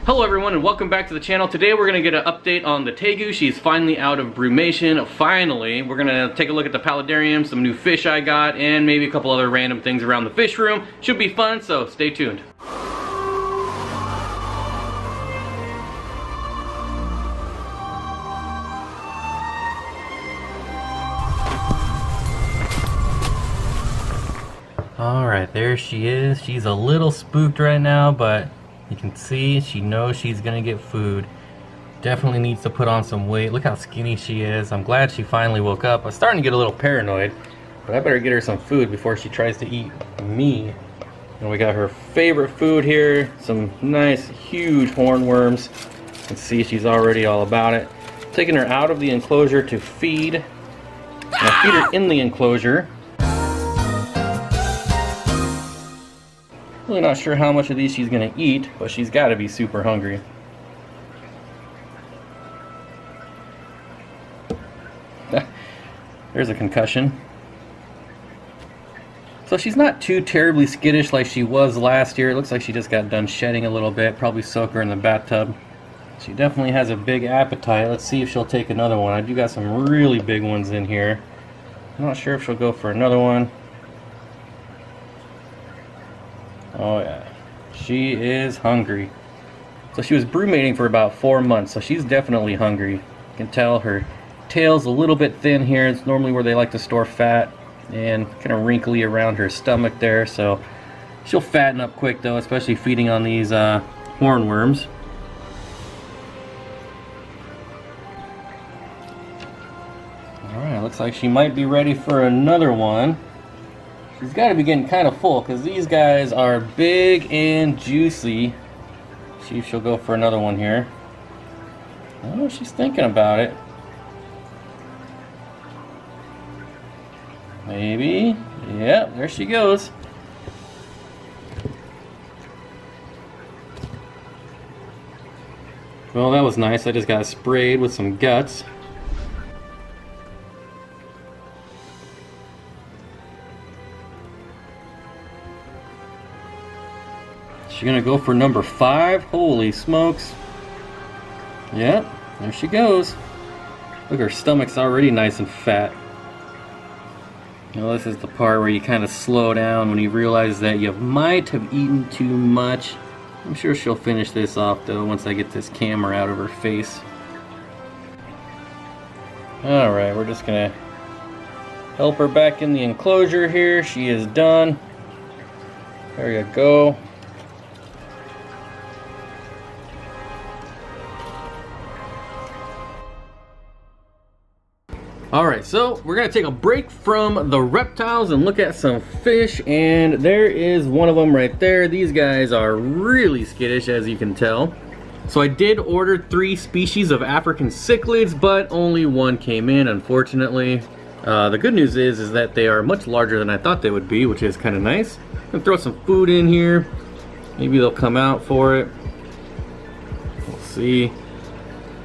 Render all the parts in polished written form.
Hello everyone and welcome back to the channel. Today we're going to get an update on the Tegu. She's finally out of brumation. Finally, we're going to take a look at the Paludarium, some new fish I got, and maybe a couple other random things around the fish room. Should be fun, so stay tuned. Alright, there she is. She's a little spooked right now, but you can see she knows she's gonna get food. Definitely needs to put on some weight. Look how skinny she is. I'm glad she finally woke up. I was starting to get a little paranoid, but I better get her some food before she tries to eat me. And we got her favorite food here, some nice huge hornworms. You can see she's already all about it. Taking her out of the enclosure to feed. And I feed her in the enclosure. Really not sure how much of these she's gonna eat, but she's gotta be super hungry. There's a concussion. So she's not too terribly skittish like she was last year. It looks like she just got done shedding a little bit. Probably soak her in the bathtub. She definitely has a big appetite. Let's see if she'll take another one. I do got some really big ones in here. I'm not sure if she'll go for another one. Oh yeah, she is hungry. So she was brumating for about 4 months, so she's definitely hungry. You can tell her tail's a little bit thin here. It's normally where they like to store fat, and kind of wrinkly around her stomach there, so she'll fatten up quick though, especially feeding on these hornworms. Alright, looks like she might be ready for another one. She's got to be getting kind of full because these guys are big and juicy. See if she'll go for another one here. Oh, she's thinking about it. Maybe. Yep, there she goes. Well, that was nice. I just got sprayed with some guts. She's gonna go for number 5. Holy smokes. Yep, there she goes. Look, her stomach's already nice and fat. Now this is the part where you kind of slow down when you realize that you might have eaten too much. I'm sure she'll finish this off though once I get this camera out of her face. Alright, we're just gonna help her back in the enclosure here. She is done. There you go. Alright, so we're going to take a break from the reptiles and look at some fish, and there is one of them right there. These guys are really skittish, as you can tell. So I did order 3 species of African cichlids, but only one came in, unfortunately. The good news is that they are much larger than I thought they would be, which is kind of nice. I'm going to throw some food in here. Maybe they'll come out for it. We'll see.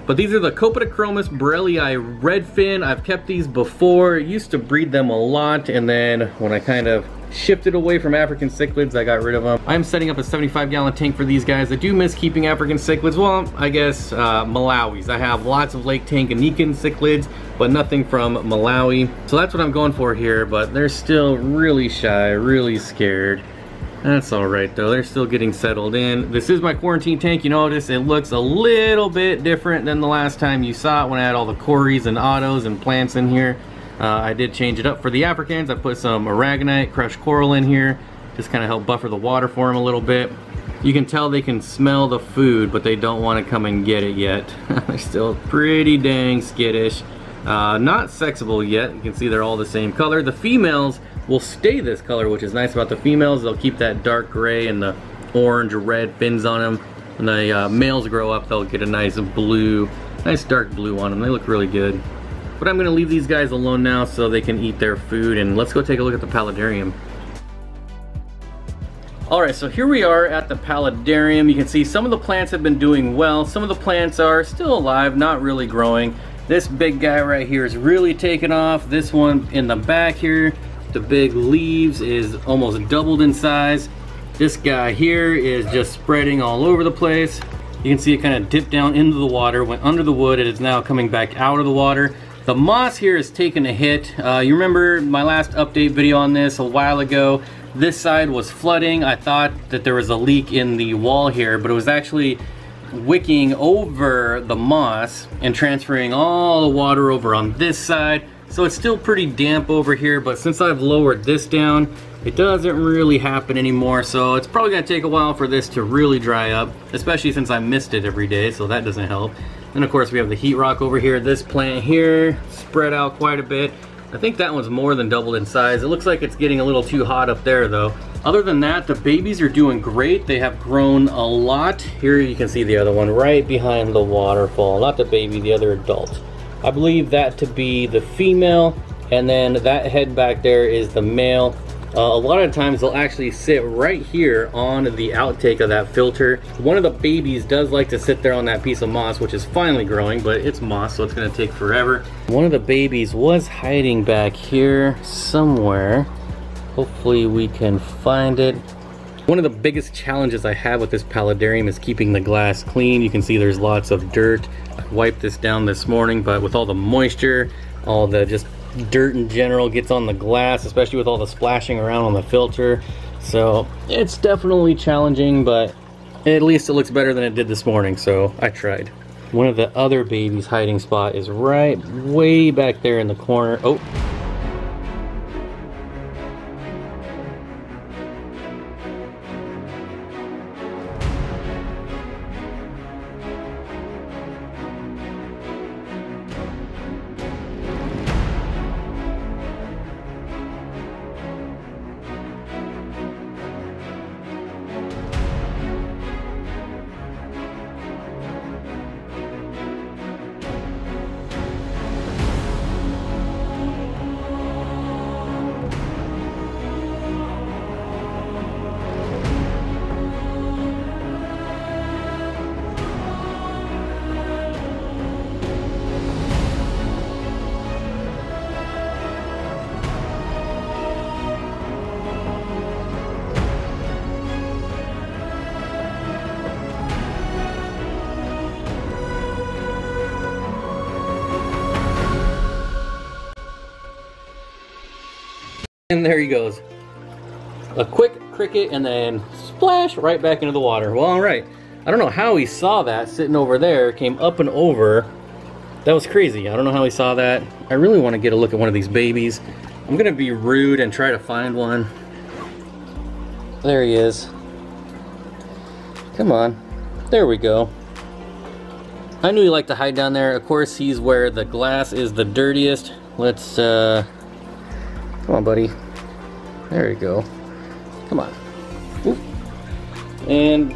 But these are the Copetochromis borellii redfin. I've kept these before. Used to breed them a lot, and then when I kind of shifted away from African cichlids, I got rid of them. I'm setting up a 75-gallon tank for these guys. I do miss keeping African cichlids. Well, I guess Malawis. I have lots of Lake Tanganyika cichlids, but nothing from Malawi. So that's what I'm going for here, but they're still really shy, really scared. That's alright though, they're still getting settled in. This is my quarantine tank. You notice it looks a little bit different than the last time you saw it when I had all the cories and ottos and plants in here. I did change it up for the Africans. I put some aragonite, crushed coral in here. Just kind of help buffer the water for them a little bit. You can tell they can smell the food, but they don't want to come and get it yet. They're still pretty dang skittish. Not sexable yet. You can see they're all the same color. The females will stay this color, which is nice about the females. They'll keep that dark gray and the orange or red fins on them. When the males grow up, they'll get a nice blue, nice dark blue on them. They look really good. But I'm gonna leave these guys alone now so they can eat their food, and let's go take a look at the Paludarium. Alright, so here we are at the Paludarium. You can see some of the plants have been doing well. Some of the plants are still alive, not really growing. This big guy right here is really taken off. This one in the back here, the big leaves, is almost doubled in size. This guy here is just spreading all over the place. You can see it kind of dipped down into the water, went under the wood, and is now coming back out of the water. The moss here has taken a hit. You remember my last update video on this a while ago. This side was flooding. I thought that there was a leak in the wall here, but it was actually wicking over the moss and transferring all the water over on this side. So it's still pretty damp over here, but since I've lowered this down, it doesn't really happen anymore. So it's probably gonna take a while for this to really dry up, especially since I mist it every day, so that doesn't help. And of course we have the heat rock over here. This plant here spread out quite a bit. I think that one's more than doubled in size. It looks like it's getting a little too hot up there though. Other than that, the babies are doing great. They have grown a lot. Here you can see the other one right behind the waterfall. Not the baby, the other adult. I believe that to be the female, and then that head back there is the male. A lot of times they'll actually sit right here on the outtake of that filter. One of the babies does like to sit there on that piece of moss, which is finally growing, but it's moss, so it's gonna take forever. One of the babies was hiding back here somewhere. Hopefully we can find it. One of the biggest challenges I have with this paludarium is keeping the glass clean. You can see there's lots of dirt. I wiped this down this morning, but with all the moisture, all the just dirt in general gets on the glass, especially with all the splashing around on the filter. So it's definitely challenging, but at least it looks better than it did this morning, so I tried. One of the other babies' hiding spot is right way back there in the corner. Oh. And there he goes. A quick cricket and then splash right back into the water. Well, all right. I don't know how he saw that sitting over there, came up and over. That was crazy. I don't know how he saw that. I really want to get a look at one of these babies. I'm gonna be rude and try to find one. There he is. Come on. There we go. I knew he liked to hide down there. Of course, he's where the glass is the dirtiest. Let's, come on, buddy. There you go. Come on. Oop. And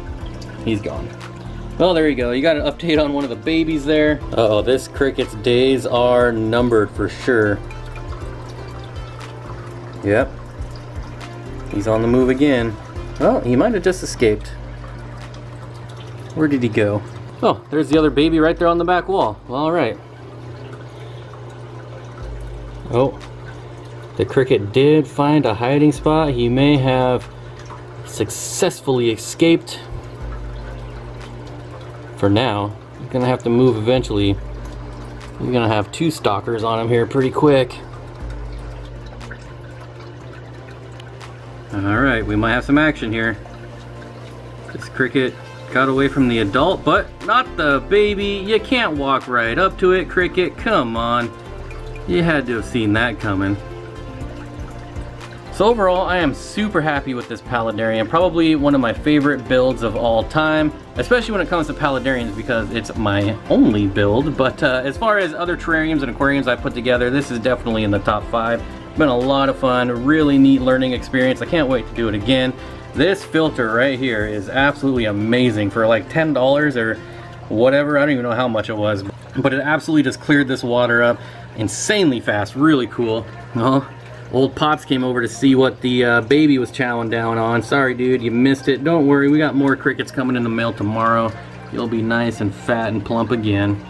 he's gone. Well, there you go. You got an update on one of the babies there. Uh-oh, this cricket's days are numbered for sure. Yep. He's on the move again. Well, he might have just escaped. Where did he go? Oh, there's the other baby right there on the back wall. Well, all right. Oh. The cricket did find a hiding spot. He may have successfully escaped. For now. He's gonna have to move eventually. He's gonna have two stalkers on him here pretty quick. Alright, we might have some action here. This cricket got away from the adult, but not the baby. You can't walk right up to it, cricket. Come on. You had to have seen that coming. So overall, I am super happy with this paludarium. Probably one of my favorite builds of all time, especially when it comes to paludariums because it's my only build. But as far as other terrariums and aquariums I've put together, this is definitely in the top 5. It's been a lot of fun, really neat learning experience. I can't wait to do it again. This filter right here is absolutely amazing for like $10 or whatever. I don't even know how much it was, but it absolutely just cleared this water up insanely fast. Really cool. Well, old Pops came over to see what the baby was chowing down on. Sorry, dude, you missed it. Don't worry, we got more crickets coming in the mail tomorrow. You'll be nice and fat and plump again.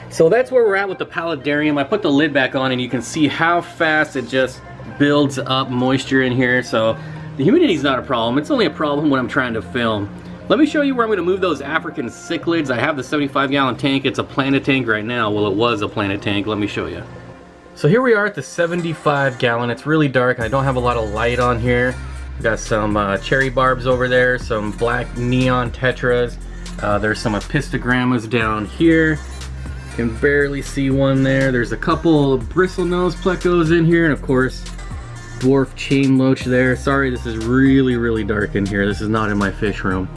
So that's where we're at with the paludarium. I put the lid back on and you can see how fast it just builds up moisture in here. So the humidity's not a problem. It's only a problem when I'm trying to film. Let me show you where I'm going to move those African cichlids. I have the 75-gallon tank. It's a planted tank right now. Well, it was a planted tank. Let me show you. So here we are at the 75-gallon. It's really dark. I don't have a lot of light on here. We've got some cherry barbs over there, some black neon tetras. There's some apistogrammas down here. Can barely see one there. There's a couple bristlenose plecos in here, and of course, dwarf chain loach there. Sorry, this is really dark in here. This is not in my fish room.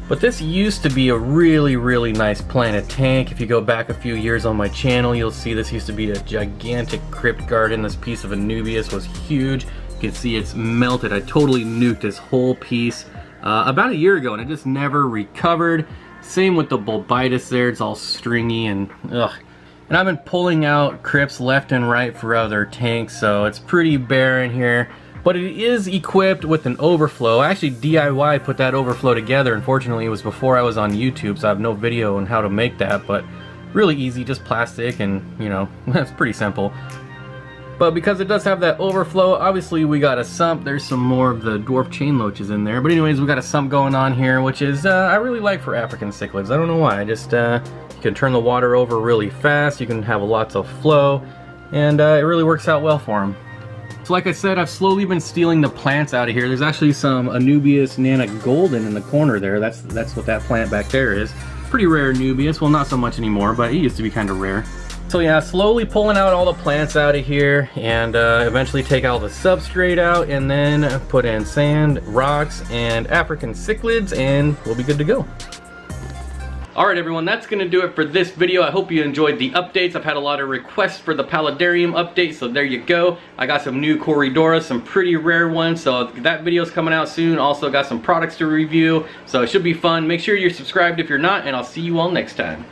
But this used to be a really nice planted tank. If you go back a few years on my channel, you'll see this used to be a gigantic crypt garden. This piece of Anubias was huge. You can see it's melted. I totally nuked this whole piece about a year ago, and it just never recovered. Same with the bulbitis there. It's all stringy and ugh. And I've been pulling out crypts left and right for other tanks, so it's pretty barren here. But it is equipped with an overflow. I actually DIY put that overflow together. Unfortunately, it was before I was on YouTube, so I have no video on how to make that, but really easy, just plastic, and you know, it's pretty simple. But because it does have that overflow, obviously we got a sump. There's some more of the dwarf chain loaches in there. But anyways, we got a sump going on here, which is, I really like for African cichlids. I don't know why, just, you can turn the water over really fast, you can have lots of flow, and it really works out well for them. So like I said, I've slowly been stealing the plants out of here. There's actually some Anubias Nana Golden in the corner there. That's what that plant back there is. Pretty rare Anubias, well not so much anymore, but it used to be kind of rare. So yeah, slowly pulling out all the plants out of here, and eventually take all the substrate out, and then put in sand, rocks, and African cichlids, and we'll be good to go. Alright everyone, that's going to do it for this video. I hope you enjoyed the updates. I've had a lot of requests for the Paludarium update, so there you go. I got some new Corridoras, some pretty rare ones, so that video's coming out soon. Also got some products to review, so it should be fun. Make sure you're subscribed if you're not, and I'll see you all next time.